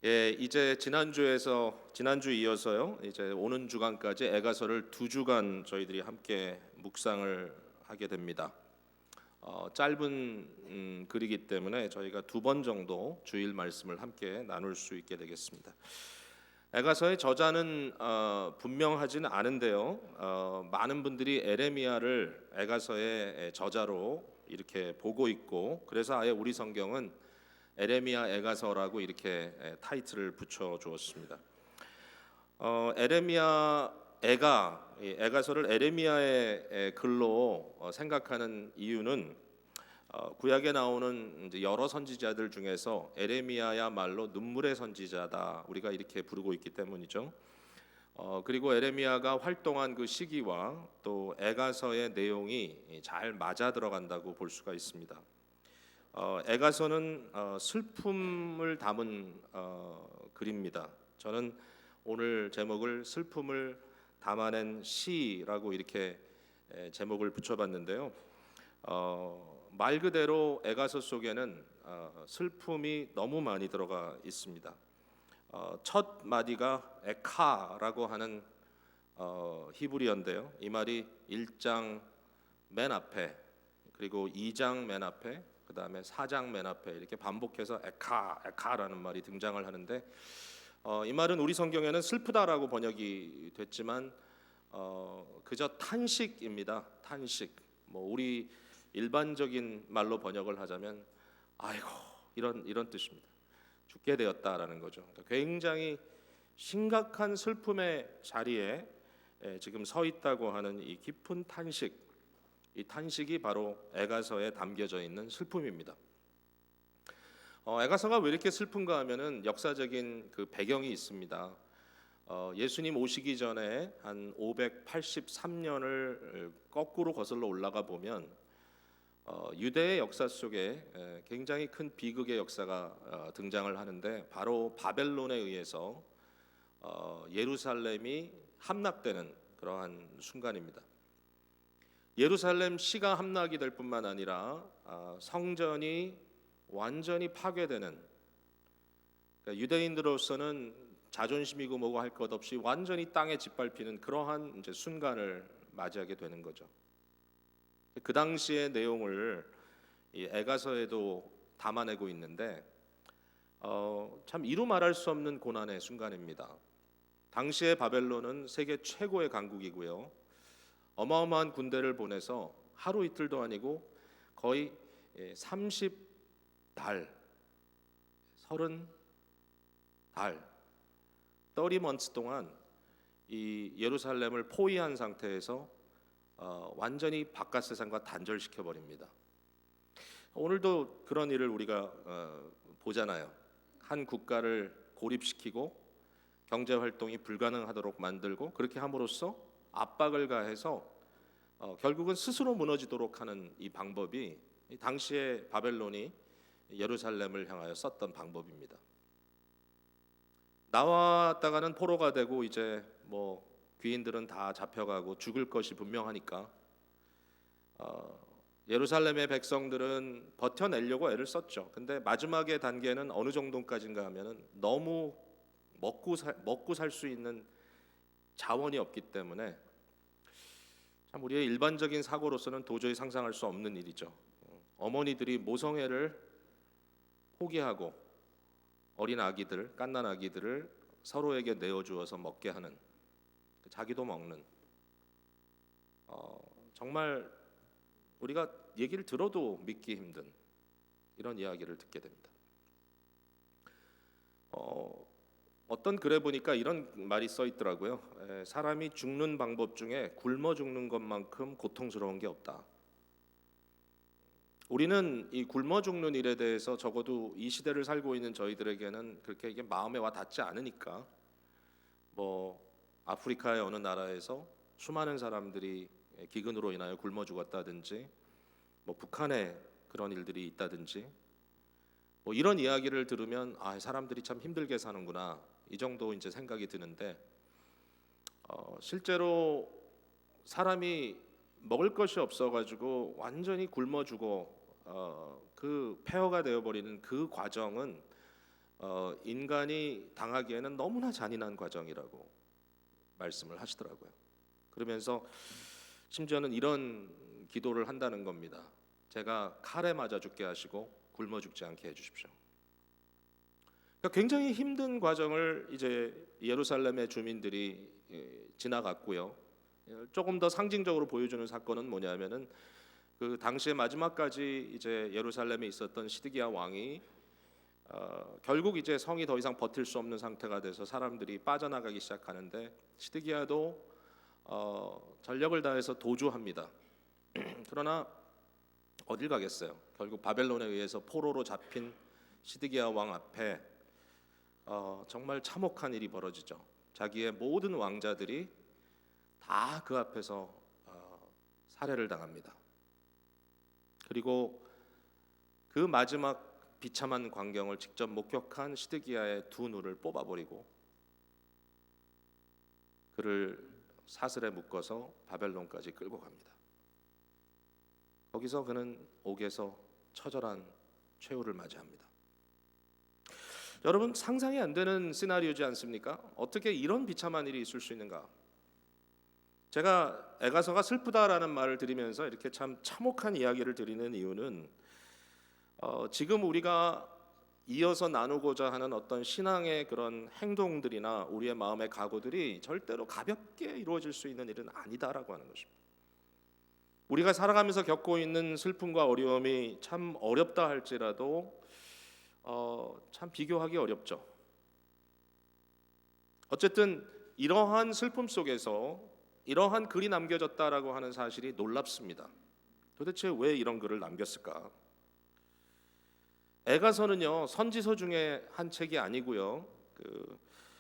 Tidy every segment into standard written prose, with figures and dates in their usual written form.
예, 이제 지난주 이어서요. 이제 오는 주간까지 애가서를 2주간 저희들이 함께 묵상을 하게 됩니다. 짧은 글이기 때문에 저희가 2번 정도 주일 말씀을 함께 나눌 수 있게 되겠습니다. 애가서의 저자는 분명하지는 않은데요. 많은 분들이 에레미야를 애가서의 저자로 이렇게 보고 있고, 그래서 아예 우리 성경은 에레미야 애가서라고 이렇게 타이틀을 붙여 주었습니다. 에레미야 애가서를 에레미야의 글로 생각하는 이유는 구약에 나오는 이제 여러 선지자들 중에서 에레미야야말로 눈물의 선지자다, 우리가 이렇게 부르고 있기 때문이죠. 그리고 에레미야가 활동한 그 시기와 또 애가서의 내용이 잘 맞아 들어간다고 볼 수가 있습니다. 애가서는 슬픔을 담은 글입니다. 저는 오늘 제목을 슬픔을 담아낸 시라고 이렇게 제목을 붙여봤는데요. 말 그대로 애가서 속에는 슬픔이 너무 많이 들어가 있습니다. 첫 마디가 에카라고 하는 히브리어인데요. 이 말이 1장 맨 앞에, 그리고 2장 맨 앞에, 그 다음에 4장 맨 앞에 이렇게 반복해서 에카라는 말이 등장을 하는데, 이 말은 우리 성경에는 슬프다라고 번역이 됐지만 그저 탄식입니다. 탄식. 우리 일반적인 말로 번역을 하자면 아이고, 이런 뜻입니다. 죽게 되었다라는 거죠. 그러니까 굉장히 심각한 슬픔의 자리에 지금 서 있다고 하는 이 깊은 탄식. 이 탄식이 바로 애가서에 담겨져 있는 슬픔입니다. 애가서가 왜 이렇게 슬픈가 하면은 역사적인 그 배경이 있습니다. 예수님 오시기 전에 한 583년을 거꾸로 거슬러 올라가 보면 유대의 역사 속에 굉장히 큰 비극의 역사가 등장을 하는데, 바로 바벨론에 의해서 예루살렘이 함락되는 그러한 순간입니다. 예루살렘 시가 함락이 될 뿐만 아니라 성전이 완전히 파괴되는, 그러니까 유대인들로서는 자존심이고 뭐고 할 것 없이 완전히 땅에 짓밟히는 그러한 이제 순간을 맞이하게 되는 거죠. 그 당시의 내용을 이 애가서에도 담아내고 있는데 참 이루 말할 수 없는 고난의 순간입니다. 당시의 바벨론은 세계 최고의 강국이고요. 어마어마한 군대를 보내서 하루 이틀도 아니고 거의 30달, 30달, 30months 동안 이 예루살렘을 포위한 상태에서 완전히 바깥 세상과 단절시켜 버립니다. 오늘도 그런 일을 우리가 보잖아요. 한 국가를 고립시키고 경제 활동이 불가능하도록 만들고, 그렇게 함으로써 압박을 가해서 결국은 스스로 무너지도록 하는 이 방법이 당시에 바벨론이 예루살렘을 향하여 썼던 방법입니다. 나왔다가는 포로가 되고 이제 귀인들은 다 잡혀가고 죽을 것이 분명하니까 예루살렘의 백성들은 버텨내려고 애를 썼죠. 근데 마지막의 단계는 어느 정도까지인가 하면은 너무 먹고 살 수 있는 자원이 없기 때문에 참 우리의 일반적인 사고로서는 도저히 상상할 수 없는 일이죠. 어머니들이 모성애를 포기하고 어린 아기들, 갓난 아기들을 서로에게 내어주어서 먹게 하는, 자기도 먹는, 정말 우리가 얘기를 들어도 믿기 힘든 이런 이야기를 듣게 됩니다. 어떤 글에 보니까 이런 말이 써 있더라고요. 사람이 죽는 방법 중에 굶어 죽는 것만큼 고통스러운 게 없다. 우리는 이 굶어 죽는 일에 대해서 적어도 이 시대를 살고 있는 저희들에게는 그렇게 이게 마음에 와 닿지 않으니까, 아프리카의 어느 나라에서 수많은 사람들이 기근으로 인하여 굶어 죽었다든지, 북한에 그런 일들이 있다든지, 이런 이야기를 들으면 사람들이 참 힘들게 사는구나, 이 정도 이제 생각이 드는데, 실제로 사람이 먹을 것이 없어가지고 완전히 굶어 죽어 그 폐허가 되어버리는 그 과정은 인간이 당하기에는 너무나 잔인한 과정이라고 말씀을 하시더라고요. 그러면서 심지어는 이런 기도를 한다는 겁니다. 제가 칼에 맞아 죽게 하시고 굶어 죽지 않게 해주십시오. 그러니까 굉장히 힘든 과정을 이제 예루살렘의 주민들이 지나갔고요. 조금 더 상징적으로 보여주는 사건은 뭐냐면은 그 당시에 마지막까지 이제 예루살렘에 있었던 시드기야 왕이 결국 이제 성이 더 이상 버틸 수 없는 상태가 돼서 사람들이 빠져나가기 시작하는데 시드기야도 전력을 다해서 도주합니다. 그러나 어딜 가겠어요? 결국 바벨론에 의해서 포로로 잡힌 시드기야 왕 앞에 정말 참혹한 일이 벌어지죠. 자기의 모든 왕자들이 다 그 앞에서 살해를 당합니다. 그리고 그 마지막 비참한 광경을 직접 목격한 시드기야의 두 눈을 뽑아버리고 그를 사슬에 묶어서 바벨론까지 끌고 갑니다. 거기서 그는 옥에서 처절한 최후를 맞이합니다. 여러분, 상상이 안 되는 시나리오지 않습니까? 어떻게 이런 비참한 일이 있을 수 있는가? 제가 에가서가 슬프다라는 말을 드리면서 이렇게 참 참혹한 이야기를 드리는 이유는 지금 우리가 이어서 나누고자 하는 어떤 신앙의 그런 행동들이나 우리의 마음의 각오들이 절대로 가볍게 이루어질 수 있는 일은 아니다라고 하는 것입니다. 우리가 살아가면서 겪고 있는 슬픔과 어려움이 참 어렵다 할지라도 참 비교하기 어렵죠. 어쨌든 이러한 슬픔 속에서 이러한 글이 남겨졌다라고 하는 사실이 놀랍습니다. 도대체 왜 이런 글을 남겼을까? 에가서는요, 선지서 중에 한 책이 아니고요. 그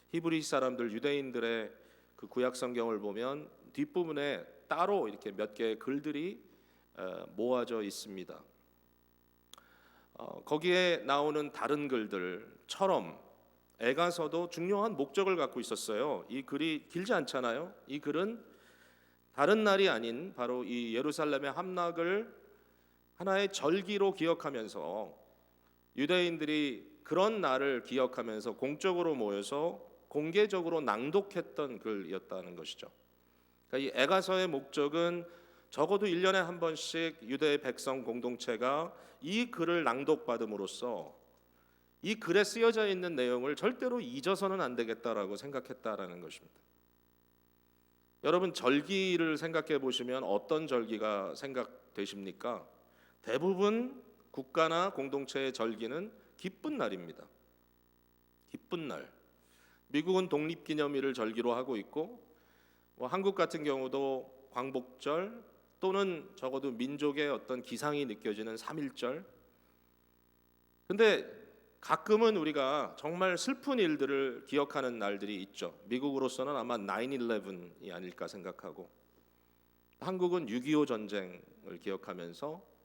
히브리 사람들, 유대인들의 그 구약 성경을 보면 뒷부분에 따로 이렇게 몇 개의 글들이 모아져 있습니다. 거기에 나오는 다른 글들처럼 에가서도 중요한 목적을 갖고 있었어요. 이 글이 길지 않잖아요. 이 글은 다른 날이 아닌 바로 이 예루살렘의 함락을 하나의 절기로 기억하면서 유대인들이 그런 날을 기억하면서 공적으로 모여서 공개적으로 낭독했던 글이었다는 것이죠. 그러니까 이 에가서의 목적은 적어도 1년에 한 번씩 유대의 백성 공동체가 이 글을 낭독받음으로써 이 글에 쓰여져 있는 내용을 절대로 잊어서는 안 되겠다라고 생각했다라는 것입니다. 여러분, 절기를 생각해 보시면 어떤 절기가 생각되십니까? 대부분 국가나 공동체의 절기는 기쁜 날입니다. 기쁜 날. 미국은 독립기념일을 절기로 하고 있고 한국 같은 경우도 광복절 또는 적어도 민족의 어떤 기상이 느껴지는 3.1절. 근데 가끔은 우리가 정말 슬픈 일들을 기억하는 날들이 있죠. 미국으로서는 아마 9/11이 아닐까 생각하고 한국은 6.25 전쟁을 기억하면서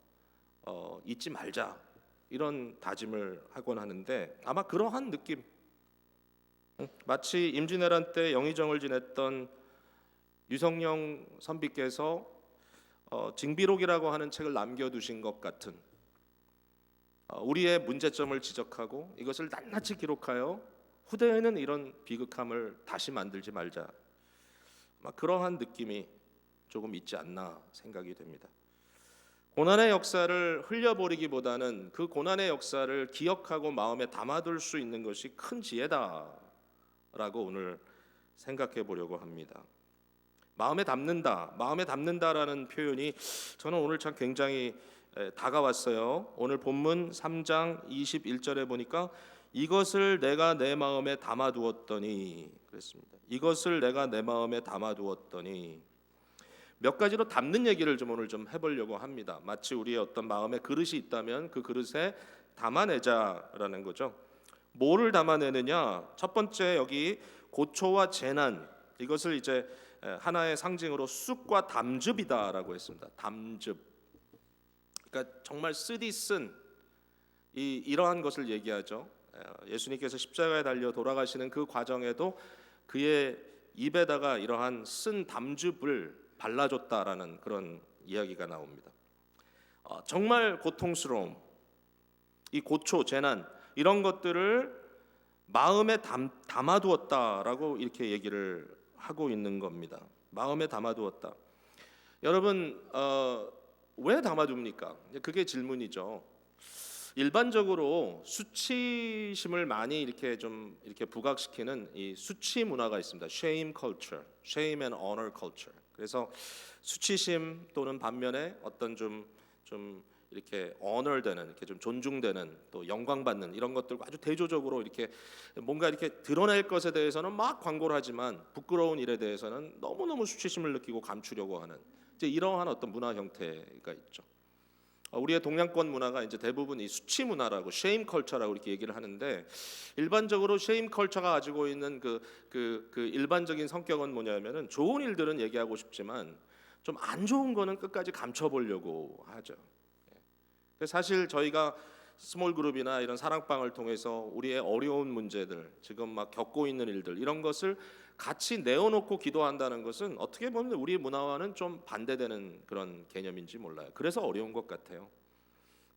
잊지 말자 이런 다짐을 하곤 하는데 아마 그러한 느낌, 마치 임진왜란 때 영의정을 지냈던 유성령 선비께서 징비록이라고 하는 책을 남겨두신 것 같은 우리의 문제점을 지적하고 이것을 낱낱이 기록하여 후대에는 이런 비극함을 다시 만들지 말자, 아마 그러한 느낌이 조금 있지 않나 생각이 됩니다. 고난의 역사를 흘려버리기보다는 그 고난의 역사를 기억하고 마음에 담아둘 수 있는 것이 큰 지혜다라고 오늘 생각해 보려고 합니다. 마음에 담는다라는 표현이 저는 오늘 참 굉장히 다가왔어요. 오늘 본문 3장 21절에 보니까 이것을 내가 내 마음에 담아두었더니 그랬습니다. 이것을 내가 내 마음에 담아두었더니 몇 가지로 담는 얘기를 좀 오늘 좀 해보려고 합니다. 마치 우리의 어떤 마음의 그릇이 있다면 그 그릇에 담아내자라는 거죠. 뭐를 담아내느냐? 첫 번째 여기 고초와 재난, 이것을 이제 하나의 상징으로 쑥과 담즙이다라고 했습니다. 담즙. 그러니까 정말 쓰디쓴 이러한 것을 얘기하죠. 예수님께서 십자가에 달려 돌아가시는 그 과정에도 그의 입에다가 이러한 쓴 담즙을 발라줬다라는 그런 이야기가 나옵니다. 정말 고통스러움, 이 고초, 재난 이런 것들을 마음에 담아두었다라고 이렇게 얘기를 하고 있는 겁니다. 마음에 담아두었다. 여러분 왜 담아둡니까? 그게 질문이죠. 일반적으로 수치심을 많이 이렇게 좀 이렇게 부각시키는 이 수치 문화가 있습니다. shame culture, shame and honor culture. 그래서 수치심 또는 반면에 어떤 좀 이렇게 honor되는, 이렇게 좀 존중되는, 또 영광받는 이런 것들과 아주 대조적으로 이렇게 뭔가 이렇게 드러낼 것에 대해서는 막 광고를 하지만 부끄러운 일에 대해서는 너무너무 수치심을 느끼고 감추려고 하는 이제 이러한 어떤 문화 형태가 있죠. 우리의 동양권 문화가 이제 대부분 이 수치 문화라고 shame culture라고 이렇게 얘기를 하는데, 일반적으로 shame culture가 가지고 있는 그 일반적인 성격은 뭐냐면은 좋은 일들은 얘기하고 싶지만 좀 안 좋은 거는 끝까지 감춰보려고 하죠. 사실 저희가 스몰 그룹이나 이런 사랑방을 통해서 우리의 어려운 문제들, 지금 막 겪고 있는 일들, 이런 것을 같이 내어놓고 기도한다는 것은 어떻게 보면 우리 문화와는 좀 반대되는 그런 개념인지 몰라요. 그래서 어려운 것 같아요.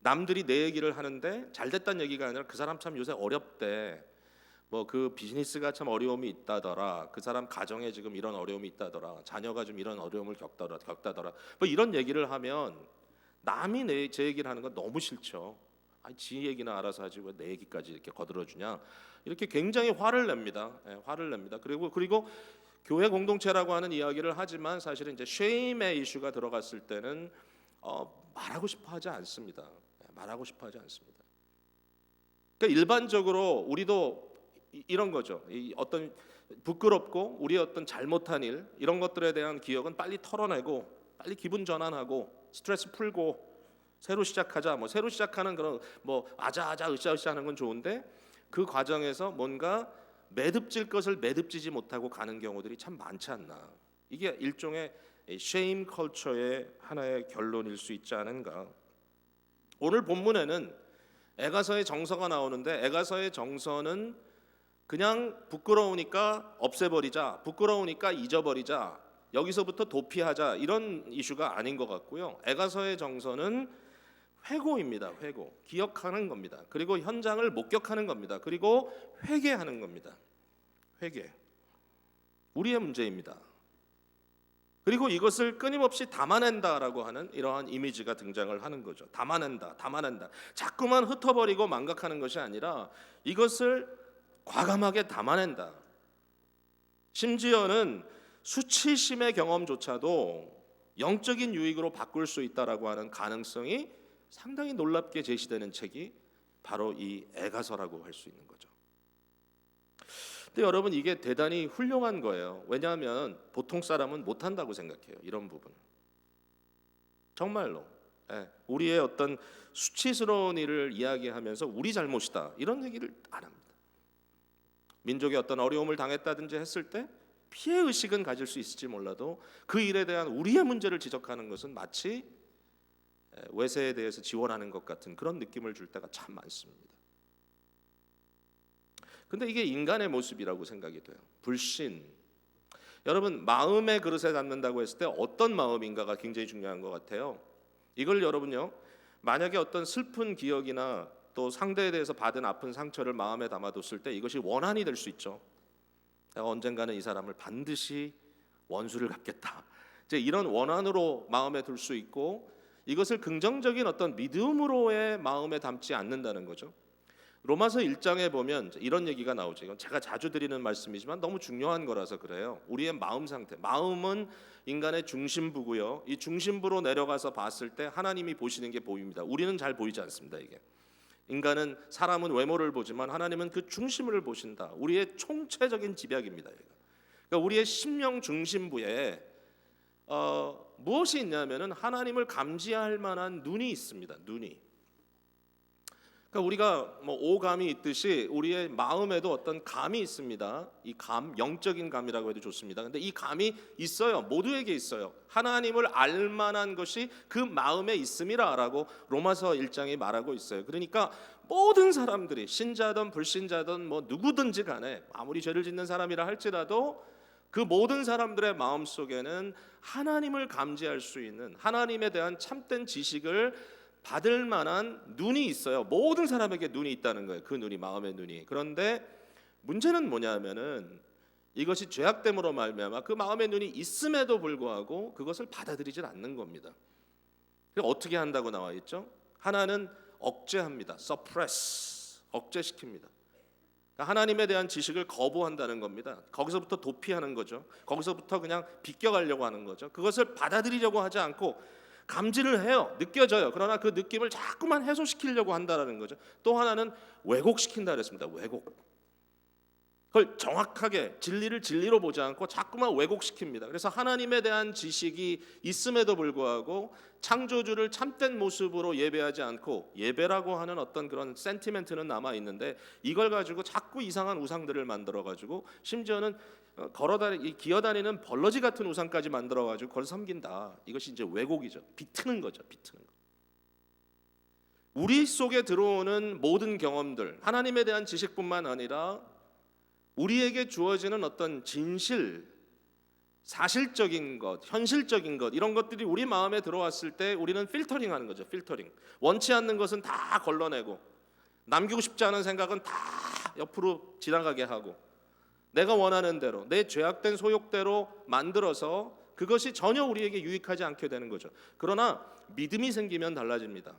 남들이 내 얘기를 하는데 잘 됐다는 얘기가 아니라 그 사람 참 요새 어렵대, 뭐 그 비즈니스가 참 어려움이 있다더라, 그 사람 가정에 지금 이런 어려움이 있다더라, 자녀가 좀 이런 어려움을 겪다더라, 뭐 이런 얘기를 하면 남이 제 얘기를 하는 건 너무 싫죠. 아니 지 얘기나 알아서 하지 왜 내 얘기까지 이렇게 거들어주냐, 이렇게 굉장히 화를 냅니다. 화를 냅니다. 그리고 교회 공동체라고 하는 이야기를 하지만 사실은 이제 쉐임의 이슈가 들어갔을 때는 말하고 싶어하지 않습니다. 말하고 싶어하지 않습니다. 그러니까 일반적으로 우리도 이런 거죠. 이 어떤 부끄럽고 우리 어떤 잘못한 일, 이런 것들에 대한 기억은 빨리 털어내고 빨리 기분 전환하고 스트레스 풀고 새로 시작하자, 뭐 새로 시작하는 그런 뭐 아자아자 으쌰으쌰 하는 건 좋은데 그 과정에서 뭔가 매듭질 것을 매듭지지 못하고 가는 경우들이 참 많지 않나. 이게 일종의 shame culture의 하나의 결론일 수 있지 않은가. 오늘 본문에는 에가서의 정서가 나오는데, 에가서의 정서는 그냥 부끄러우니까 없애버리자, 부끄러우니까 잊어버리자, 여기서부터 도피하자, 이런 이슈가 아닌 것 같고요. 에가서의 정서는 회고입니다. 회고, 기억하는 겁니다. 그리고 현장을 목격하는 겁니다. 그리고 회개하는 겁니다. 회개, 우리의 문제입니다. 그리고 이것을 끊임없이 담아낸다라고 하는 이러한 이미지가 등장을 하는 거죠. 담아낸다. 자꾸만 흩어버리고 망각하는 것이 아니라 이것을 과감하게 담아낸다. 심지어는 수치심의 경험조차도 영적인 유익으로 바꿀 수 있다라고 하는 가능성이 상당히 놀랍게 제시되는 책이 바로 이 에가서라고 할 수 있는 거죠. 근데 여러분, 이게 대단히 훌륭한 거예요. 왜냐하면 보통 사람은 못한다고 생각해요. 이런 부분 정말로 우리의 어떤 수치스러운 일을 이야기하면서 우리 잘못이다, 이런 얘기를 안 합니다. 민족이 어떤 어려움을 당했다든지 했을 때 피해 의식은 가질 수 있을지 몰라도 그 일에 대한 우리의 문제를 지적하는 것은 마치 외세에 대해서 지원하는 것 같은 그런 느낌을 줄 때가 참 많습니다. 근데 이게 인간의 모습이라고 생각이 돼요. 불신. 여러분, 마음의 그릇에 담는다고 했을 때 어떤 마음인가가 굉장히 중요한 것 같아요. 이걸 여러분요, 만약에 어떤 슬픈 기억이나 또 상대에 대해서 받은 아픈 상처를 마음에 담아뒀을 때 이것이 원한이 될 수 있죠. 내가 언젠가는 이 사람을 반드시 원수를 갚겠다, 이제 이런 원한으로 마음에 둘 수 있고, 이것을 긍정적인 어떤 믿음으로의 마음에 담지 않는다는 거죠. 로마서 1장에 보면 이런 얘기가 나오죠. 이건 제가 자주 드리는 말씀이지만 너무 중요한 거라서 그래요. 우리의 마음 상태, 마음은 인간의 중심부고요. 이 중심부로 내려가서 봤을 때 하나님이 보시는 게 보입니다. 우리는 잘 보이지 않습니다. 이게 인간은, 사람은 외모를 보지만 하나님은 그 중심을 보신다. 우리의 총체적인 집약입니다. 그러니까 우리의 심령 중심부에 무엇이 있냐면은 하나님을 감지할 만한 눈이 있습니다. 눈이. 그러니까 우리가 뭐 오감이 있듯이 우리의 마음에도 어떤 감이 있습니다. 이 감, 영적인 감이라고 해도 좋습니다. 근데 이 감이 있어요. 모두에게 있어요. 하나님을 알 만한 것이 그 마음에 있음이라라고 로마서 1장이 말하고 있어요. 그러니까 모든 사람들이 신자든 불신자든 뭐 누구든지 간에 아무리 죄를 짓는 사람이라 할지라도 그 모든 사람들의 마음 속에는 하나님을 감지할 수 있는, 하나님에 대한 참된 지식을 받을 만한 눈이 있어요. 모든 사람에게 눈이 있다는 거예요. 그 눈이, 마음의 눈이. 그런데 문제는 뭐냐면은 이것이 죄악됨으로 말미암아 그 마음의 눈이 있음에도 불구하고 그것을 받아들이질 않는 겁니다. 그래서 어떻게 한다고 나와 있죠? 하나는 억제합니다. suppress, 억제시킵니다. 그러니까 하나님에 대한 지식을 거부한다는 겁니다. 거기서부터 도피하는 거죠. 거기서부터 그냥 비껴가려고 하는 거죠. 그것을 받아들이려고 하지 않고 감지를 해요. 느껴져요. 그러나 그 느낌을 자꾸만 해소시키려고 한다는 거죠. 또 하나는 왜곡시킨다 그랬습니다. 왜곡. 그걸 정확하게 진리를 진리로 보지 않고 자꾸만 왜곡시킵니다. 그래서 하나님에 대한 지식이 있음에도 불구하고 창조주를 참된 모습으로 예배하지 않고 예배라고 하는 어떤 그런 센티멘트는 남아 있는데 이걸 가지고 자꾸 이상한 우상들을 만들어 가지고 심지어는 기어다니는 벌러지 같은 우상까지 만들어 가지고 그걸 섬긴다. 이것이 이제 왜곡이죠. 비트는 거죠. 비트는 거. 우리 속에 들어오는 모든 경험들, 하나님에 대한 지식뿐만 아니라 우리에게 주어지는 어떤 진실, 사실적인 것, 현실적인 것 이런 것들이 우리 마음에 들어왔을 때 우리는 필터링하는 거죠. 필터링. 원치 않는 것은 다 걸러내고 남기고 싶지 않은 생각은 다 옆으로 지나가게 하고 내가 원하는 대로 내 죄악된 소욕대로 만들어서 그것이 전혀 우리에게 유익하지 않게 되는 거죠. 그러나 믿음이 생기면 달라집니다.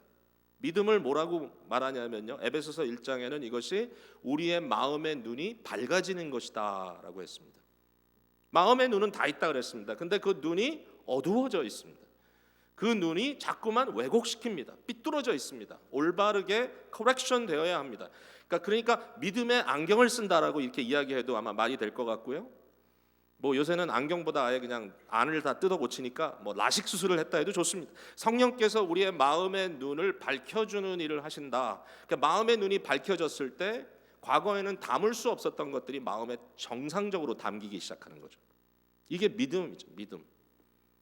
믿음을 뭐라고 말하냐면요. 에베소서 1장에는 이것이 우리의 마음의 눈이 밝아지는 것이다 라고 했습니다. 마음의 눈은 다 있다 그랬습니다. 근데 그 눈이 어두워져 있습니다. 그 눈이 자꾸만 왜곡시킵니다. 삐뚤어져 있습니다. 올바르게 커렉션 되어야 합니다. 그러니까 믿음의 안경을 쓴다라고 이렇게 이야기해도 아마 말이 될 것 같고요. 뭐 요새는 안경보다 아예 그냥 안을 다 뜯어 고치니까 뭐 라식 수술을 했다 해도 좋습니다. 성령께서 우리의 마음의 눈을 밝혀주는 일을 하신다. 그러니까 마음의 눈이 밝혀졌을 때 과거에는 담을 수 없었던 것들이 마음에 정상적으로 담기기 시작하는 거죠. 이게 믿음이죠.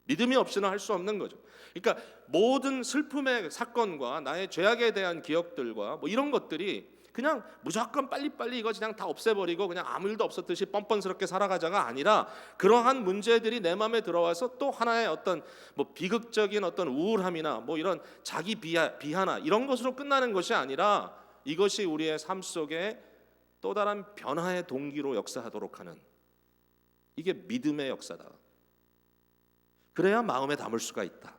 믿음이 없이는 할 수 없는 거죠. 그러니까 모든 슬픔의 사건과 나의 죄악에 대한 기억들과 뭐 이런 것들이 그냥 무조건 빨리빨리 이거 그냥 다 없애버리고 그냥 아무 일도 없었듯이 뻔뻔스럽게 살아가자가 아니라 그러한 문제들이 내 마음에 들어와서 또 하나의 어떤 뭐 비극적인 어떤 우울함이나 뭐 이런 자기 비하나 이런 것으로 끝나는 것이 아니라 이것이 우리의 삶 속에 또 다른 변화의 동기로 역사하도록 하는 이게 믿음의 역사다. 그래야 마음에 담을 수가 있다.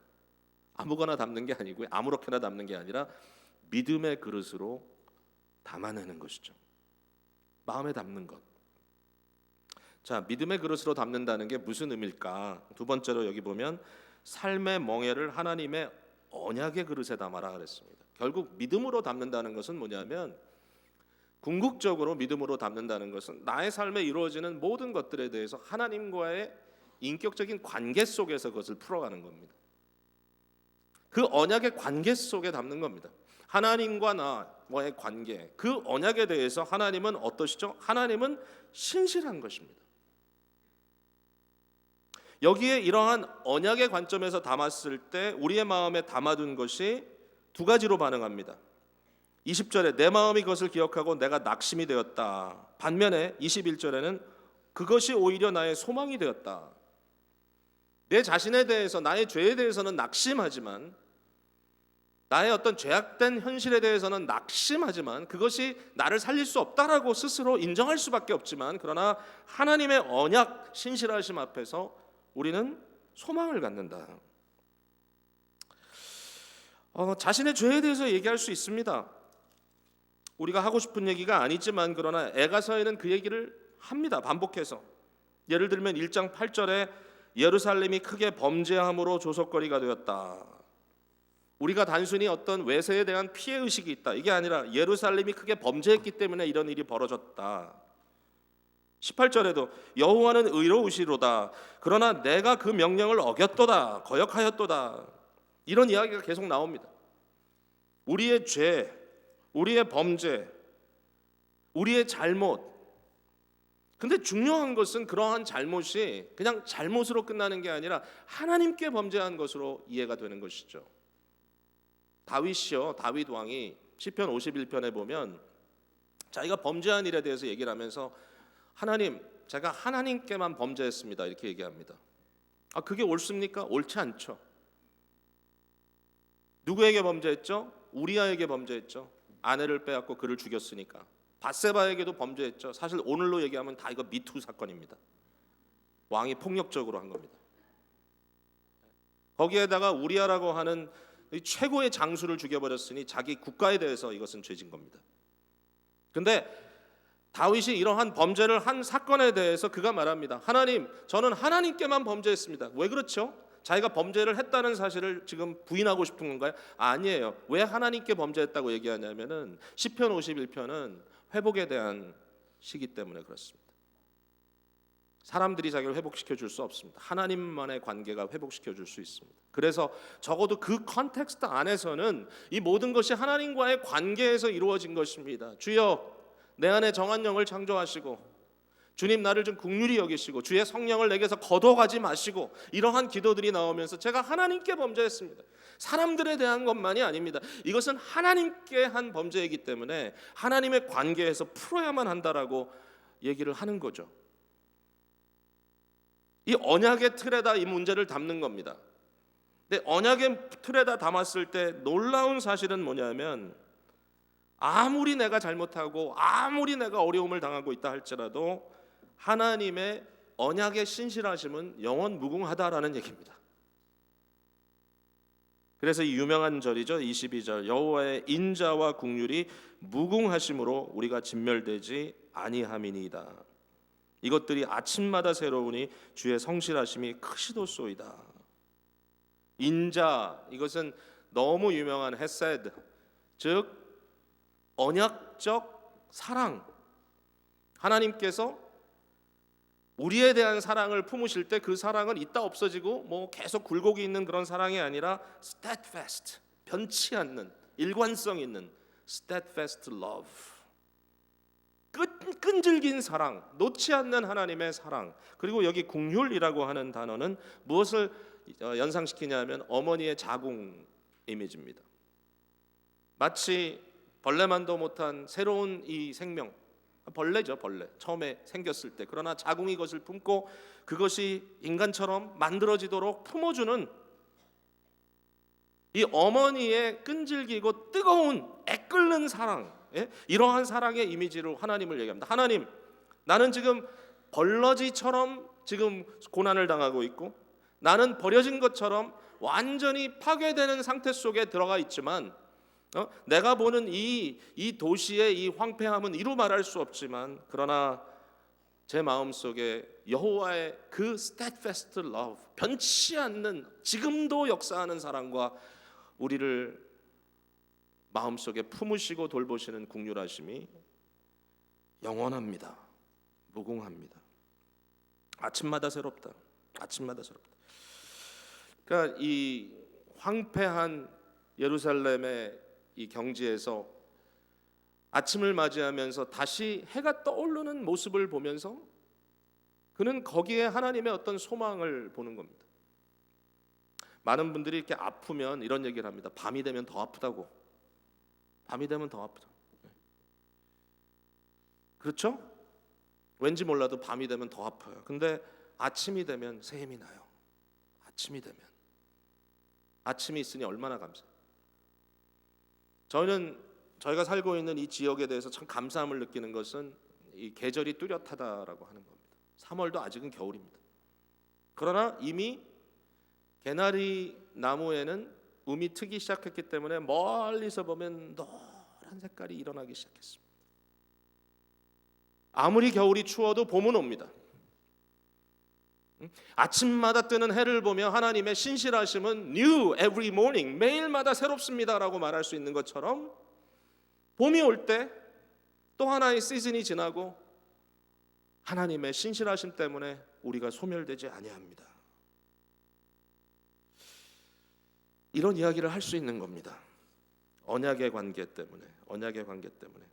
아무거나 담는 게 아니고요. 아무렇게나 담는 게 아니라 믿음의 그릇으로 담아내는 것이죠. 마음에 담는 것. 자, 믿음의 그릇으로 담는다는 게 무슨 의미일까? 두 번째로 여기 보면 삶의 멍에를 하나님의 언약의 그릇에 담아라 그랬습니다. 결국 믿음으로 담는다는 것은 뭐냐면 궁극적으로 믿음으로 담는다는 것은 나의 삶에 이루어지는 모든 것들에 대해서 하나님과의 인격적인 관계 속에서 그것을 풀어가는 겁니다. 그 언약의 관계 속에 담는 겁니다. 하나님과 나와의 관계, 그 언약에 대해서 하나님은 어떠시죠? 하나님은 신실한 것입니다. 여기에 이러한 언약의 관점에서 담았을 때 우리의 마음에 담아둔 것이 두 가지로 반응합니다. 20절에 내 마음이 그것을 기억하고 내가 낙심이 되었다. 반면에 21절에는 그것이 오히려 나의 소망이 되었다. 내 자신에 대해서 나의 죄에 대해서는 낙심하지만 나의 어떤 죄악된 현실에 대해서는 낙심하지만 그것이 나를 살릴 수 없다라고 스스로 인정할 수밖에 없지만 그러나 하나님의 언약 신실하심 앞에서 우리는 소망을 갖는다. 자신의 죄에 대해서 얘기할 수 있습니다. 우리가 하고 싶은 얘기가 아니지만 그러나 에가서에는 그 얘기를 합니다. 반복해서. 예를 들면 1장 8절에 예루살렘이 크게 범죄함으로 조속거리가 되었다. 우리가 단순히 어떤 외세에 대한 피해 의식이 있다. 이게 아니라 예루살렘이 크게 범죄했기 때문에 이런 일이 벌어졌다. 18절에도 여호와는 의로우시로다. 그러나 내가 그 명령을 어겼도다. 거역하였도다. 이런 이야기가 계속 나옵니다. 우리의 죄, 우리의 범죄, 우리의 잘못. 근데 중요한 것은 그러한 잘못이 그냥 잘못으로 끝나는 게 아니라 하나님께 범죄한 것으로 이해가 되는 것이죠. 다윗 왕이 시편 51편에 보면 자기가 범죄한 일에 대해서 얘기를 하면서 하나님, 제가 하나님께만 범죄했습니다. 이렇게 얘기합니다. 그게 옳습니까? 옳지 않죠. 누구에게 범죄했죠? 우리아에게 범죄했죠. 아내를 빼앗고 그를 죽였으니까. 밧세바에게도 범죄했죠. 사실 오늘로 얘기하면 다 이거 미투 사건입니다. 왕이 폭력적으로 한 겁니다. 거기에다가 우리아라고 하는 최고의 장수를 죽여버렸으니 자기 국가에 대해서 이것은 죄진 겁니다. 근데 다윗이 이러한 범죄를 한 사건에 대해서 그가 말합니다. 하나님, 저는 하나님께만 범죄했습니다. 왜 그렇죠? 자기가 범죄를 했다는 사실을 지금 부인하고 싶은 건가요? 아니에요. 왜 하나님께 범죄했다고 얘기하냐면은 시편 51편은 회복에 대한 시기 때문에 그렇습니다. 사람들이 자기를 회복시켜 줄 수 없습니다. 하나님만의 관계가 회복시켜 줄 수 있습니다. 그래서 적어도 그 컨텍스트 안에서는 이 모든 것이 하나님과의 관계에서 이루어진 것입니다. 주여, 내 안에 정한 영을 창조하시고 주님 나를 좀 긍휼히 여기시고 주의 성령을 내게서 거둬가지 마시고, 이러한 기도들이 나오면서 제가 하나님께 범죄했습니다. 사람들에 대한 것만이 아닙니다. 이것은 하나님께 한 범죄이기 때문에 하나님의 관계에서 풀어야만 한다라고 얘기를 하는 거죠. 이 언약의 틀에다 이 문제를 담는 겁니다. 근데 언약의 틀에다 담았을 때 놀라운 사실은 뭐냐면, 아무리 내가 잘못하고 아무리 내가 어려움을 당하고 있다 할지라도 하나님의 언약의 신실하심은 영원 무궁하다라는 얘기입니다. 그래서 이 유명한 절이죠. 22절, 여호와의 인자와 긍휼이 무궁하심으로 우리가 진멸되지 아니함이니이다. 이것들이 아침마다 새로우니 주의 성실하심이 크시도소이다. 인자, 이것은 너무 유명한 헤세드, 즉 언약적 사랑. 하나님께서 우리에 대한 사랑을 품으실 때 그 사랑은 있다 없어지고 뭐 계속 굴곡이 있는 그런 사랑이 아니라 steadfast, 변치 않는, 일관성 있는 steadfast love, 끈질긴 사랑, 놓지 않는 하나님의 사랑. 그리고 여기 긍휼이라고 하는 단어는 무엇을 연상시키냐면 어머니의 자궁 이미지입니다. 마치 벌레만도 못한 새로운 이 생명, 벌레죠, 벌레. 처음에 생겼을 때. 그러나 자궁이 그것을 품고 그것이 인간처럼 만들어지도록 품어주는 이 어머니의 끈질기고 뜨거운 애끓는 사랑, 이러한 사랑의 이미지로 하나님을 얘기합니다. 하나님, 나는 지금 벌러지처럼 지금 고난을 당하고 있고 나는 버려진 것처럼 완전히 파괴되는 상태 속에 들어가 있지만 내가 보는 이 도시의 이 황폐함은 이루 말할 수 없지만, 그러나 제 마음속에 여호와의 그 steadfast love, 변치 않는 지금도 역사하는 사랑과 우리를 마음속에 품으시고 돌보시는 긍휼하심이 영원합니다. 무궁합니다. 아침마다 새롭다. 아침마다 새롭다. 그러니까 이 황폐한 예루살렘의 이 경지에서 아침을 맞이하면서 다시 해가 떠오르는 모습을 보면서 그는 거기에 하나님의 어떤 소망을 보는 겁니다. 많은 분들이 이렇게 아프면 이런 얘기를 합니다. 밤이 되면 더 아프다고. 밤이 되면 더 아프다. 그렇죠? 왠지 몰라도 밤이 되면 더 아파요. 근데 아침이 되면 새 힘이 나요. 아침이 되면. 아침이 있으니 얼마나 감사해요. 저희가 살고 있는 이 지역에 대해서 참 감사함을 느끼는 것은 이 계절이 뚜렷하다라고 하는 겁니다. 3월도 아직은 겨울입니다. 그러나 이미 개나리 나무에는 움이 트기 시작했기 때문에 멀리서 보면 노란 색깔이 일어나기 시작했습니다. 아무리 겨울이 추워도 봄은 옵니다. 아침마다 뜨는 해를 보며 하나님의 신실하심은 new every morning, 매일마다 새롭습니다라고 말할 수 있는 것처럼 봄이 올 때 또 하나의 시즌이 지나고 하나님의 신실하심 때문에 우리가 소멸되지 아니합니다. 이런 이야기를 할 수 있는 겁니다. 언약의 관계 때문에, 언약의 관계 때문에.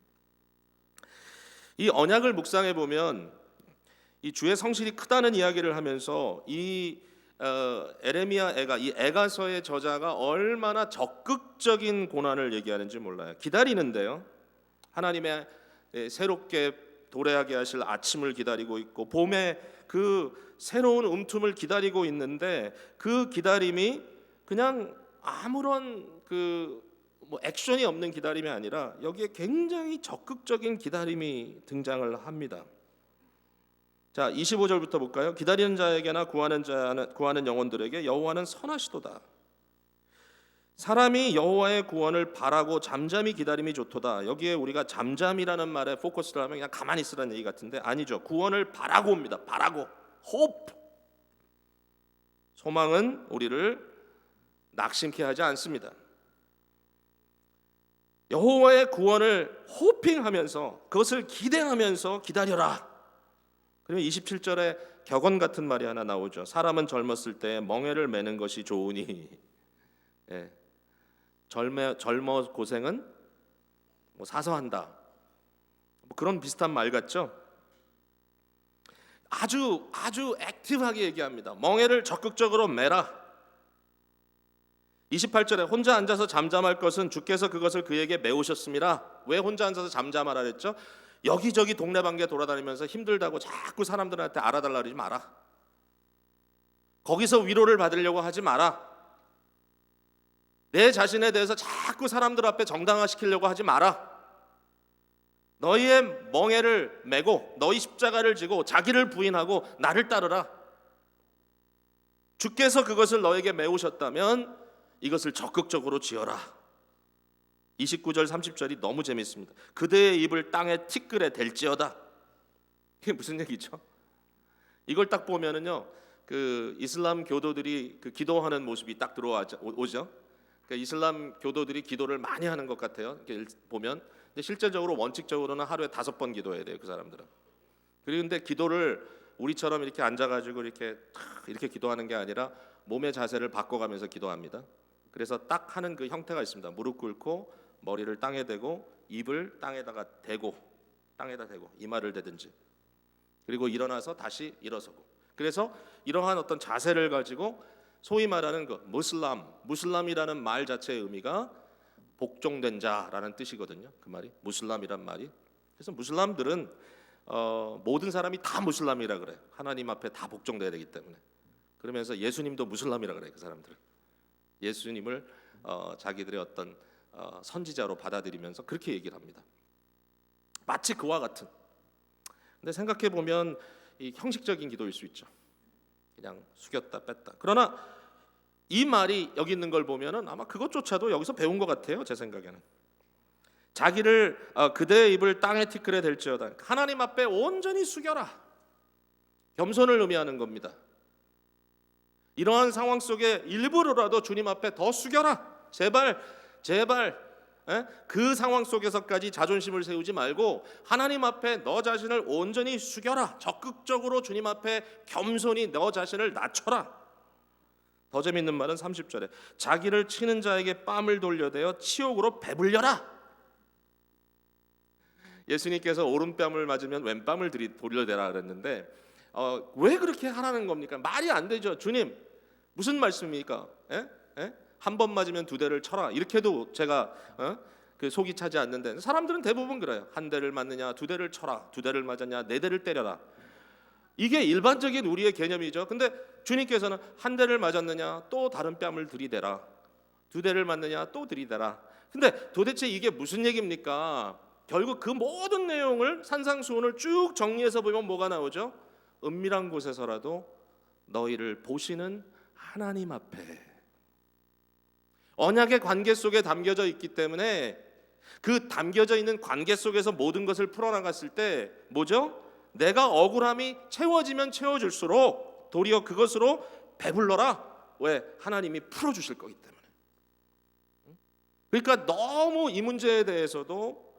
이 언약을 묵상해 보면 이 주의 성실이 크다는 이야기를 하면서 이 에레미야 이 에가서의 저자가 얼마나 적극적인 고난을 얘기하는지 몰라요. 기다리는데요. 하나님의 새롭게 도래하게 하실 아침을 기다리고 있고 봄에 그 새로운 움툼을 기다리고 있는데 그 기다림이 그냥 아무런 뭐 액션이 없는 기다림이 아니라 여기에 굉장히 적극적인 기다림이 등장을 합니다. 자, 25절부터 볼까요? 기다리는 자에게나 구하는 영혼들에게 여호와는 선하시도다. 사람이 여호와의 구원을 바라고 잠잠히 기다림이 좋도다. 여기에 우리가 잠잠이라는 말에 포커스를 하면 그냥 가만히 있으라는 얘기 같은데 아니죠. 구원을 바라고 옵니다. 바라고. hope. 소망은 우리를 낙심케 하지 않습니다. 여호와의 구원을 호핑하면서 그것을 기대하면서 기다려라. 그러면 27절에 격언 같은 말이 하나 나오죠. 사람은 젊었을 때 멍에를 매는 것이 좋으니 예. 젊어 고생은 뭐 사서한다. 뭐 그런 비슷한 말 같죠. 아주 액티브하게 얘기합니다. 멍에를 적극적으로 매라. 28절에 혼자 앉아서 잠잠할 것은 주께서 그것을 그에게 메우셨습니다. 왜 혼자 앉아서 잠잠하라 그랬죠? 여기저기 동네방개 돌아다니면서 힘들다고 자꾸 사람들한테 알아달라 그러지 마라. 거기서 위로를 받으려고 하지 마라. 내 자신에 대해서 자꾸 사람들 앞에 정당화시키려고 하지 마라. 너희의 멍에를 메고 너희 십자가를 지고 자기를 부인하고 나를 따르라. 주께서 그것을 너에게 메우셨다면 이것을 적극적으로 지어라. 29절 30절이 너무 재밌습니다. 그대의 입을 땅에 티끌에 댈지어다. 이게 무슨 얘기죠? 이걸 딱 보면은요, 그 이슬람 교도들이 그 기도하는 모습이 딱 들어오죠. 그러니까 이슬람 교도들이 기도를 많이 하는 것 같아요. 이렇게 보면, 근데 실제적으로 원칙적으로는 하루에 5번 기도해야 돼요, 그 사람들은. 그런데 기도를 우리처럼 이렇게 앉아가지고 이렇게 기도하는 게 아니라 몸의 자세를 바꿔가면서 기도합니다. 그래서 딱 하는 그 형태가 있습니다. 무릎 꿇고 머리를 땅에 대고 입을 땅에다 대고 이마를 대든지, 그리고 일어나서 다시 일어서고. 그래서 이러한 어떤 자세를 가지고 소위 말하는 그 무슬람이라는 말 자체의 의미가 복종된 자라는 뜻이거든요. 그 말이 무슬람이란 말이. 그래서 무슬람들은 모든 사람이 다 무슬람이라 그래요. 하나님 앞에 다 복종돼야 되기 때문에. 그러면서 예수님도 무슬람이라 그래요. 그 사람들은 예수님을 자기들의 어떤 선지자로 받아들이면서 그렇게 얘기를 합니다. 마치 그와 같은. 근데 생각해 보면 이 형식적인 기도일 수 있죠. 그냥 숙였다 뺐다. 그러나 이 말이 여기 있는 걸 보면은 아마 그것조차도 여기서 배운 것 같아요. 제 생각에는. 자기를 그대의 입을 땅에 티끌에 댈지어다. 하나님 앞에 온전히 숙여라. 겸손을 의미하는 겁니다. 이러한 상황 속에 일부러라도 주님 앞에 더 숙여라. 제발 그 상황 속에서까지 자존심을 세우지 말고 하나님 앞에 너 자신을 온전히 숙여라. 적극적으로 주님 앞에 겸손히 너 자신을 낮춰라. 더 재밌는 말은 30절에 자기를 치는 자에게 뺨을 돌려대어 치욕으로 배불려라. 예수님께서 오른뺨을 맞으면 왼뺨을 돌려대라 그랬는데 왜 그렇게 하라는 겁니까? 말이 안 되죠. 주님 무슨 말씀입니까? 한 번 맞으면 2대를 쳐라. 이렇게도 제가 그 속이 차지 않는데 사람들은 대부분 그래요. 1대를 맞느냐 2대를 쳐라. 2대를 맞았냐 4대를 때려라. 이게 일반적인 우리의 개념이죠. 근데 주님께서는 1대를 맞았느냐 또 다른 뺨을 들이대라. 2대를 맞느냐 또 들이대라. 근데 도대체 이게 무슨 얘기입니까? 결국 그 모든 내용을 산상수훈을 쭉 정리해서 보면 뭐가 나오죠? 은밀한 곳에서라도 너희를 보시는 하나님 앞에. 언약의 관계 속에 담겨져 있기 때문에 그 담겨져 있는 관계 속에서 모든 것을 풀어나갔을 때 뭐죠? 내가 억울함이 채워지면 채워질수록 도리어 그것으로 배불러라. 왜? 하나님이 풀어주실 거기 때문에. 그러니까 너무 이 문제에 대해서도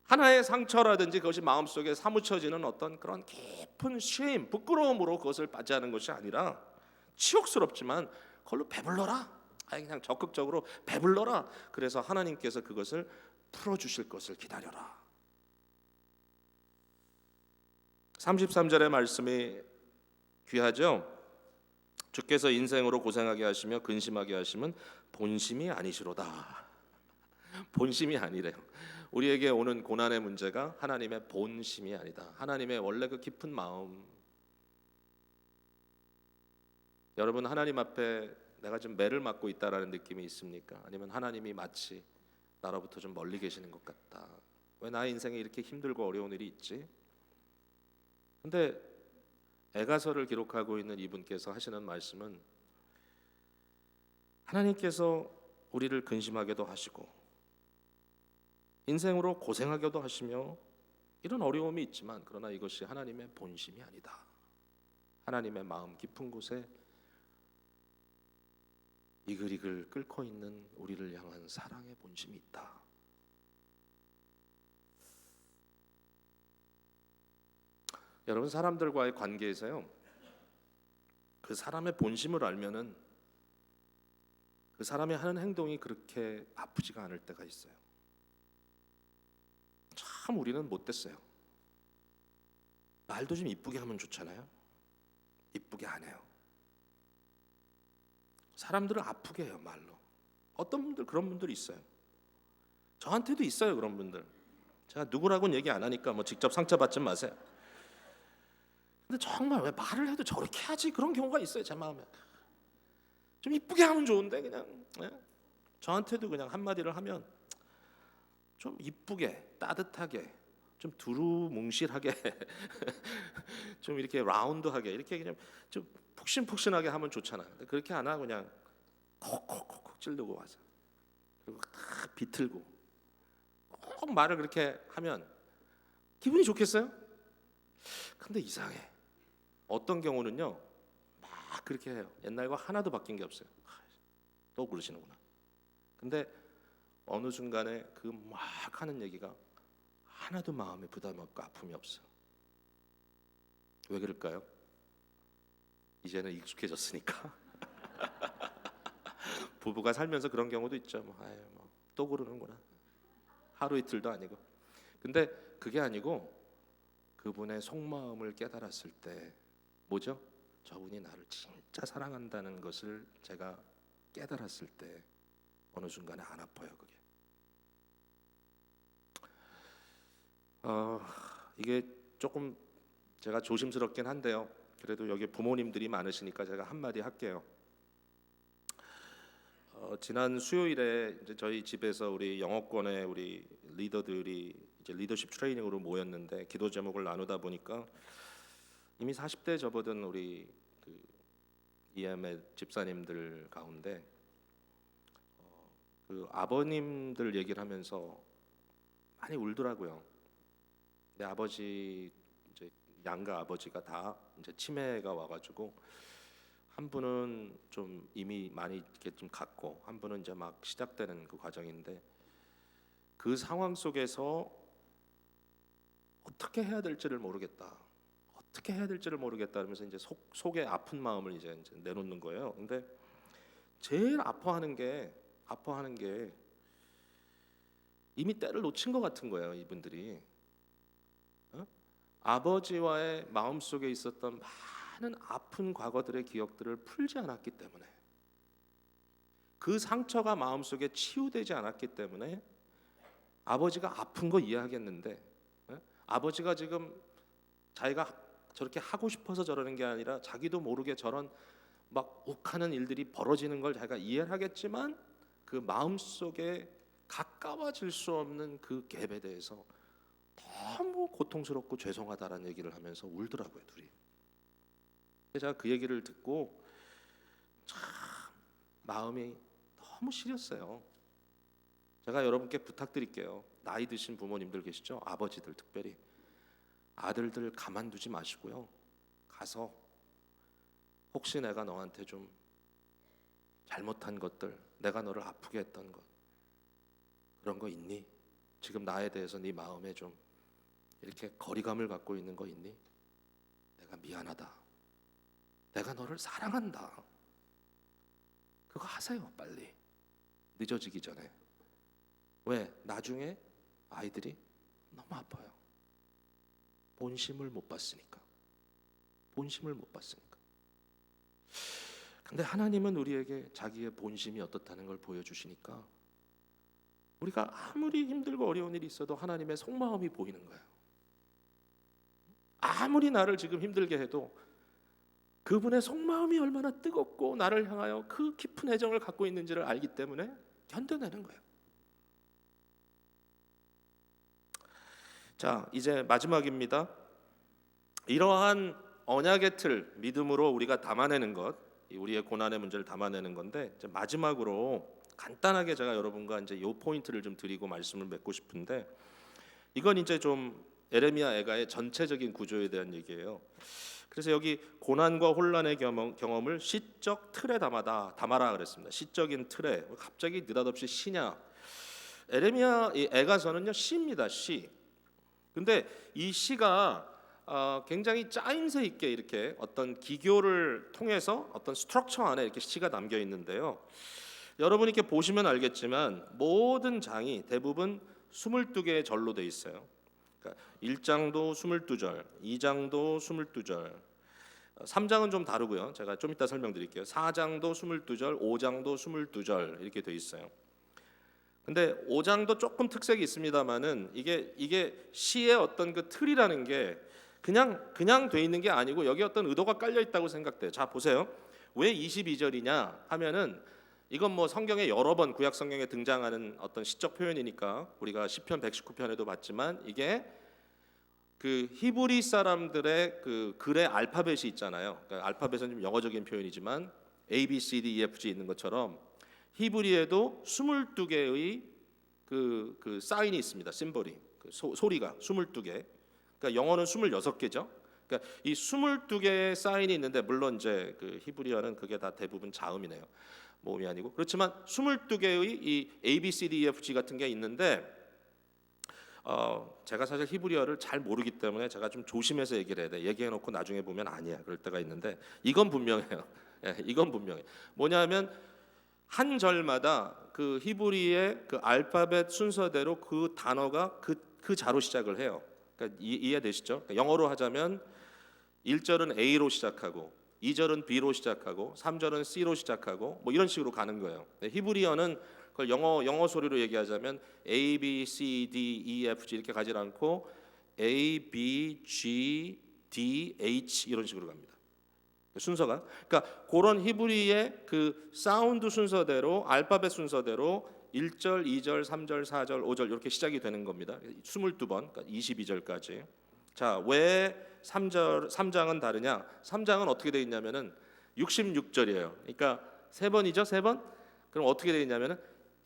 하나의 상처라든지 그것이 마음속에 사무쳐지는 어떤 그런 깊은 shame, 부끄러움으로 그것을 맞이하는 것이 아니라 치욕스럽지만 그걸로 배불러라. 그냥 적극적으로 배불러라. 그래서 하나님께서 그것을 풀어주실 것을 기다려라. 33절의 말씀이 귀하죠. 주께서 인생으로 고생하게 하시며 근심하게 하시면 본심이 아니시로다. 본심이 아니래요. 우리에게 오는 고난의 문제가 하나님의 본심이 아니다. 하나님의 원래 그 깊은 마음. 여러분 하나님 앞에 내가 지금 매를 맞고 있다라는 느낌이 있습니까? 아니면 하나님이 마치 나로부터 좀 멀리 계시는 것 같다. 왜 나의 인생에 이렇게 힘들고 어려운 일이 있지? 근데 에가서를 기록하고 있는 이분께서 하시는 말씀은 하나님께서 우리를 근심하게도 하시고 인생으로 고생하게도 하시며 이런 어려움이 있지만 그러나 이것이 하나님의 본심이 아니다. 하나님의 마음 깊은 곳에 이글이글 끓고 있는 우리를 향한 사랑의 본심이 있다. 여러분, 사람들과의 관계에서요, 그 사람의 본심을 알면은 그 사람이 하는 행동이 그렇게 아프지가 않을 때가 있어요. 참 우리는 못됐어요. 말도 좀 이쁘게 하면 좋잖아요. 이쁘게 안 해요. 사람들을 아프게 해요, 말로. 어떤 분들 그런 분들이 있어요. 저한테도 있어요, 그런 분들. 제가 누구라고는 얘기 안 하니까 뭐 직접 상처받지 마세요. 근데 정말 왜 말을 해도 저렇게 하지? 그런 경우가 있어요, 제 마음에. 좀 이쁘게 하면 좋은데 그냥 저한테도 그냥 한마디를 하면 좀 이쁘게, 따뜻하게, 좀 두루뭉실하게 좀 이렇게 라운드하게 이렇게 그냥 좀 푹신푹신하게 하면 좋잖아요. 근데 그렇게 안 하고 그냥 콕콕콕콕 찌르고 와서 그리고 딱 비틀고 꼭 말을 그렇게 하면 기분이 좋겠어요? 근데 이상해. 어떤 경우는요 막 그렇게 해요. 옛날과 하나도 바뀐 게 없어요. 또 그러시는구나. 근데 어느 순간에 그 막 하는 얘기가 하나도 마음에 부담 없고 아픔이 없어. 왜 그럴까요? 이제는 익숙해졌으니까. 부부가 살면서 그런 경우도 있죠. 또 그러는구나. 하루 이틀도 아니고. 근데 그게 아니고 그분의 속마음을 깨달았을 때 뭐죠? 저분이 나를 진짜 사랑한다는 것을 제가 깨달았을 때 어느 순간에 안 아파요, 그게. 이게 조금 제가 조심스럽긴 한데요. 그래도 여기 부모님들이 많으시니까 제가 한마디 할게요. 지난 수요일에 이제 저희 집에서 우리 영어권의 우리 리더들이 이제 리더십 트레이닝으로 모였는데 기도 제목을 나누다 보니까 이미 40대 접어든 우리 그 EM의 집사님들 가운데 그 아버님들 얘기를 하면서 많이 울더라고요. 내 아버지 이제 양가 아버지가 다 이제 치매가 와가지고 한 분은 좀 이미 많이 이렇게 좀 갔고 한 분은 이제 막 시작되는 그 과정인데 그 상황 속에서 어떻게 해야 될지를 모르겠다. 어떻게 해야 될지를 모르겠다 하면서 이제 속에 아픈 마음을 이제 내놓는 거예요. 근데 제일 아파하는 게 이미 때를 놓친 것 같은 거예요, 이분들이. 아버지와의 마음속에 있었던 많은 아픈 과거들의 기억들을 풀지 않았기 때문에 그 상처가 마음속에 치유되지 않았기 때문에 아버지가 아픈 거 이해하겠는데 아버지가 지금 자기가 저렇게 하고 싶어서 저러는 게 아니라 자기도 모르게 저런 막 욱하는 일들이 벌어지는 걸 자기가 이해를 하겠지만 그 마음속에 가까워질 수 없는 그 갭에 대해서 너무 고통스럽고 죄송하다라는 얘기를 하면서 울더라고요, 둘이. 제가 그 얘기를 듣고 참 마음이 너무 시렸어요. 제가 여러분께 부탁드릴게요. 나이 드신 부모님들 계시죠? 아버지들 특별히 아들들 가만두지 마시고요. 가서 혹시 내가 너한테 좀 잘못한 것들, 내가 너를 아프게 했던 것 그런 거 있니? 지금 나에 대해서 네 마음에 좀 이렇게 거리감을 갖고 있는 거 있니? 내가 미안하다. 내가 너를 사랑한다. 그거 하세요, 빨리. 늦어지기 전에. 왜? 나중에 아이들이 너무 아파요. 본심을 못 봤으니까. 본심을 못 봤으니까. 근데 하나님은 우리에게 자기의 본심이 어떻다는 걸 보여주시니까 우리가 아무리 힘들고 어려운 일이 있어도 하나님의 속마음이 보이는 거예요. 아무리 나를 지금 힘들게 해도 그분의 속마음이 얼마나 뜨겁고 나를 향하여 그 깊은 애정을 갖고 있는지를 알기 때문에 견뎌내는 거예요. 자, 이제 마지막입니다. 이러한 언약의 틀, 믿음으로 우리가 담아내는 것, 우리의 고난의 문제를 담아내는 건데, 이제 마지막으로 간단하게 제가 여러분과 이제 요 포인트를 좀 드리고 말씀을 맺고 싶은데, 이건 이제 좀 에레미야 애가의 전체적인 구조에 대한 얘기예요. 그래서 여기 고난과 혼란의 경험을 시적 틀에 담아라 그랬습니다. 시적인 틀에. 갑자기 느닷없이 시냐? 에레미야 이 애가서는요 시입니다. 시. 근데 이 시가 굉장히 짜임새 있게 이렇게 어떤 기교를 통해서 어떤 스트럭처 안에 이렇게 시가 담겨 있는데요. 여러분이 이렇게 보시면 알겠지만 모든 장이 대부분 22개의 절로 돼 있어요. 그러니까 1장도 22절, 2장도 22절, 3장은 좀 다르고요. 제가 좀 이따 설명드릴게요. 4장도 22절, 5장도 22절 이렇게 돼 있어요. 근데 5장도 조금 특색이 있습니다만은 이게 시의 어떤 그 틀이라는 게 그냥 돼 있는 게 아니고 여기 어떤 의도가 깔려 있다고 생각돼요. 자, 보세요. 왜 22절이냐 하면은 이건 뭐 성경에 여러 번 구약 성경에 등장하는 어떤 시적 표현이니까 우리가 시편 119편에도 봤지만 이게 그 히브리 사람들의 그 글의 알파벳이 있잖아요. 그러니까 알파벳은 좀 영어적인 표현이지만 A, B, C, D, E, F, G 있는 것처럼 히브리에도 22개의 그 사인이 있습니다. 심볼이 소리가 22개. 그러니까 영어는 26개죠. 그러니까 이 22개의 사인이 있는데 물론 이제 그 히브리어는 그게 다 대부분 자음이네요. 모음이 아니고. 그렇지만 22개의 이 A, B, C, D, E, F, G 같은 게 있는데 제가 사실 히브리어를 잘 모르기 때문에 제가 좀 조심해서 얘기를 해야 돼. 얘기해놓고 나중에 보면 아니야 그럴 때가 있는데 이건 분명해요. 예, 이건 분명해. 뭐냐면 한 절마다 그 히브리의 그 알파벳 순서대로 그 단어가 그 자로 시작을 해요. 그러니까 이해되시죠? 그러니까 영어로 하자면 1절은 A로 시작하고 2절은 B로 시작하고 3절은 C로 시작하고 뭐 이런 식으로 가는 거예요. 히브리어는 그걸 영어 소리로 얘기하자면 A, B, C, D, E, F, G 이렇게 가지 않고 A, B, G, D, H 이런 식으로 갑니다. 순서가. 그러니까 그런 히브리의 그 사운드 순서대로 알파벳 순서대로 1절, 2절, 3절, 4절, 5절 이렇게 시작이 되는 겁니다. 22번, 그러니까 22절까지. 자, 왜 3장은 다르냐? 3장은 어떻게 돼 있냐면은 66절이에요. 그러니까 세 번이죠, 세 번. 그럼 어떻게 돼 있냐면은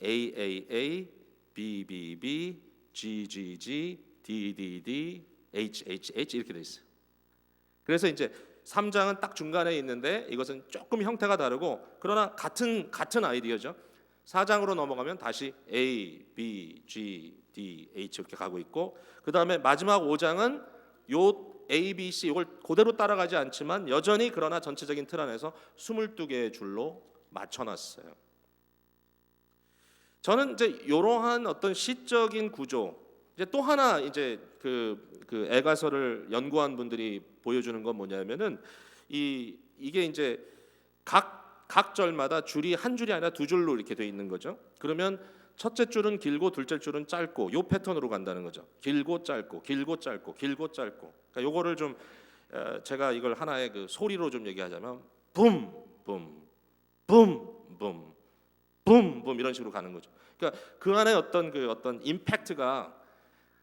A, A, A, B, B, B, G, G, G, D, D, D, H, H, H 이렇게 돼 있어요. 그래서 이제 3장은 딱 중간에 있는데 이것은 조금 형태가 다르고 그러나 같은 아이디어죠. 4장으로 넘어가면 다시 A, B, G, D, H 이렇게 가고 있고 그 다음에 마지막 5장은 요 A, B, C 이걸 그대로 따라가지 않지만 여전히 그러나 전체적인 틀 안에서 22개의 줄로 맞춰놨어요. 저는 이제 이러한 어떤 시적인 구조 이제 또 하나 이제 그 애가서를 연구한 분들이 보여주는 건 뭐냐면은 이게 이제 각 절마다 줄이 한 줄이 아니라 두 줄로 이렇게 돼 있는 거죠. 그러면 첫째 줄은 길고 둘째 줄은 짧고 요 패턴으로 간다는 거죠. 길고 짧고 길고 짧고 길고 짧고. 그러니까 요거를 좀 제가 이걸 하나의 그 소리로 좀 얘기하자면 붐 붐 붐 붐 붐 붐 이런 식으로 가는 거죠. 그러니까 그 안에 어떤 임팩트가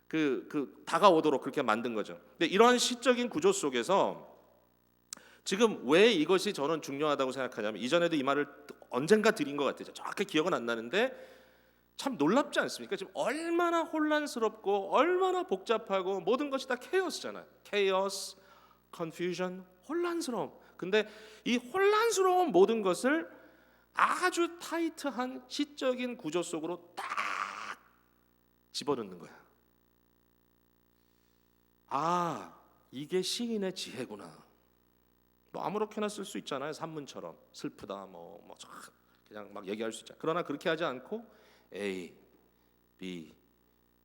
그 다가오도록 그렇게 만든 거죠. 근데 이러한 시적인 구조 속에서 지금 왜 이것이 저는 중요하다고 생각하냐면 이전에도 이 말을 언젠가 드린 것 같아요. 정확히 기억은 안 나는데 참 놀랍지 않습니까? 지금 얼마나 혼란스럽고 얼마나 복잡하고 모든 것이 다 케이오스잖아요. 케이오스, 컨퓨전, 혼란스러움. 근데 이 혼란스러운 모든 것을 아주 타이트한 시적인 구조 속으로 딱 집어넣는 거야. 아, 이게 시인의 지혜구나. 뭐 아무렇게나 쓸 수 있잖아요. 산문처럼 슬프다, 뭐 그냥 막 얘기할 수 있잖아요. 그러나 그렇게 하지 않고 A, B,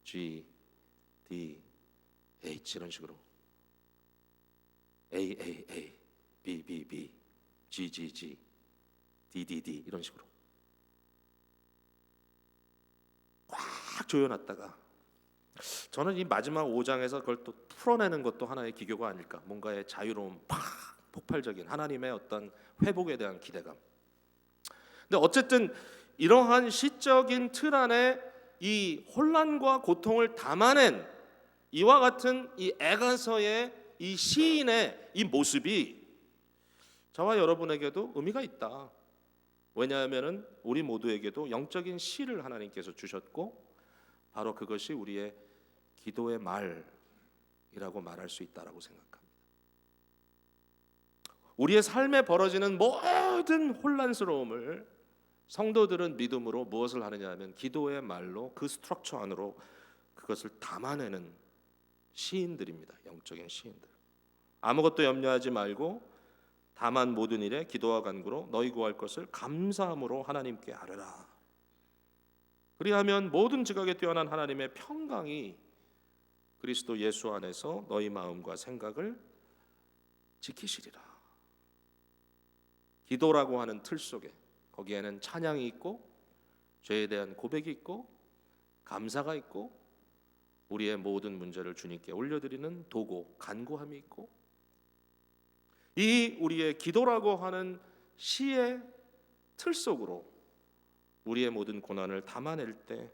G, D, H 이런 식으로 A, A, A, B, B, B, G, G, G, D, D, D 이런 식으로 꽉 조여놨다가 저는 이 마지막 5장에서 그걸 또 풀어내는 것도 하나의 기교가 아닐까. 뭔가의 자유로움, 폭발적인 하나님의 어떤 회복에 대한 기대감. 근데 어쨌든 이러한 시적인 틀 안에 이 혼란과 고통을 담아낸 이와 같은 이 애가서의 이 시인의 이 모습이 저와 여러분에게도 의미가 있다. 왜냐하면은 우리 모두에게도 영적인 시를 하나님께서 주셨고 바로 그것이 우리의 기도의 말이라고 말할 수 있다라고 생각합니다. 우리의 삶에 벌어지는 모든 혼란스러움을 성도들은 믿음으로 무엇을 하느냐 하면 기도의 말로 그 스트럭처 안으로 그것을 담아내는 시인들입니다. 영적인 시인들. 아무것도 염려하지 말고 다만 모든 일에 기도와 간구로 너희 구할 것을 감사함으로 하나님께 아뢰라. 그리하면 모든 지각에 뛰어난 하나님의 평강이 그리스도 예수 안에서 너희 마음과 생각을 지키시리라. 기도라고 하는 틀 속에 거기에는 찬양이 있고 죄에 대한 고백이 있고 감사가 있고 우리의 모든 문제를 주님께 올려드리는 도고 간구함이 있고 이 우리의 기도라고 하는 시의 틀 속으로 우리의 모든 고난을 담아낼 때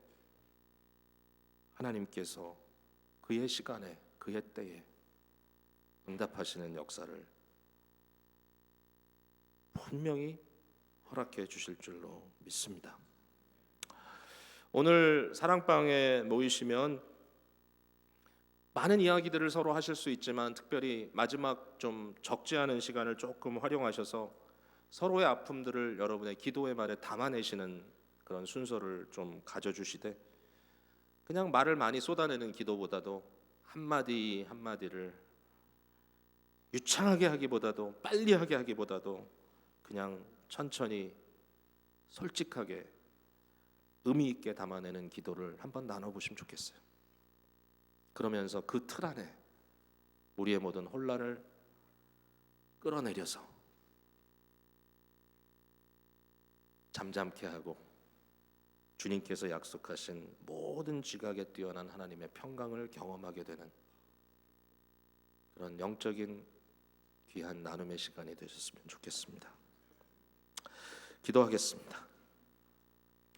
하나님께서 그의 시간에 그의 때에 응답하시는 역사를 분명히 허락해 주실 줄로 믿습니다. 오늘 사랑방에 모이시면 많은 이야기들을 서로 하실 수 있지만 특별히 마지막 좀 적지 않은 시간을 조금 활용하셔서 서로의 아픔들을 여러분의 기도의 말에 담아내시는 그런 순서를 좀 가져주시되 그냥 말을 많이 쏟아내는 기도보다도 한마디 한마디를 유창하게 하기보다도 빨리 하게 하기보다도 그냥 천천히 솔직하게 의미 있게 담아내는 기도를 한번 나눠보시면 좋겠어요. 그러면서 그 틀 안에 우리의 모든 혼란을 끌어내려서 잠잠케 하고 주님께서 약속하신 모든 지각에 뛰어난 하나님의 평강을 경험하게 되는 그런 영적인 귀한 나눔의 시간이 되셨으면 좋겠습니다. 기도하겠습니다.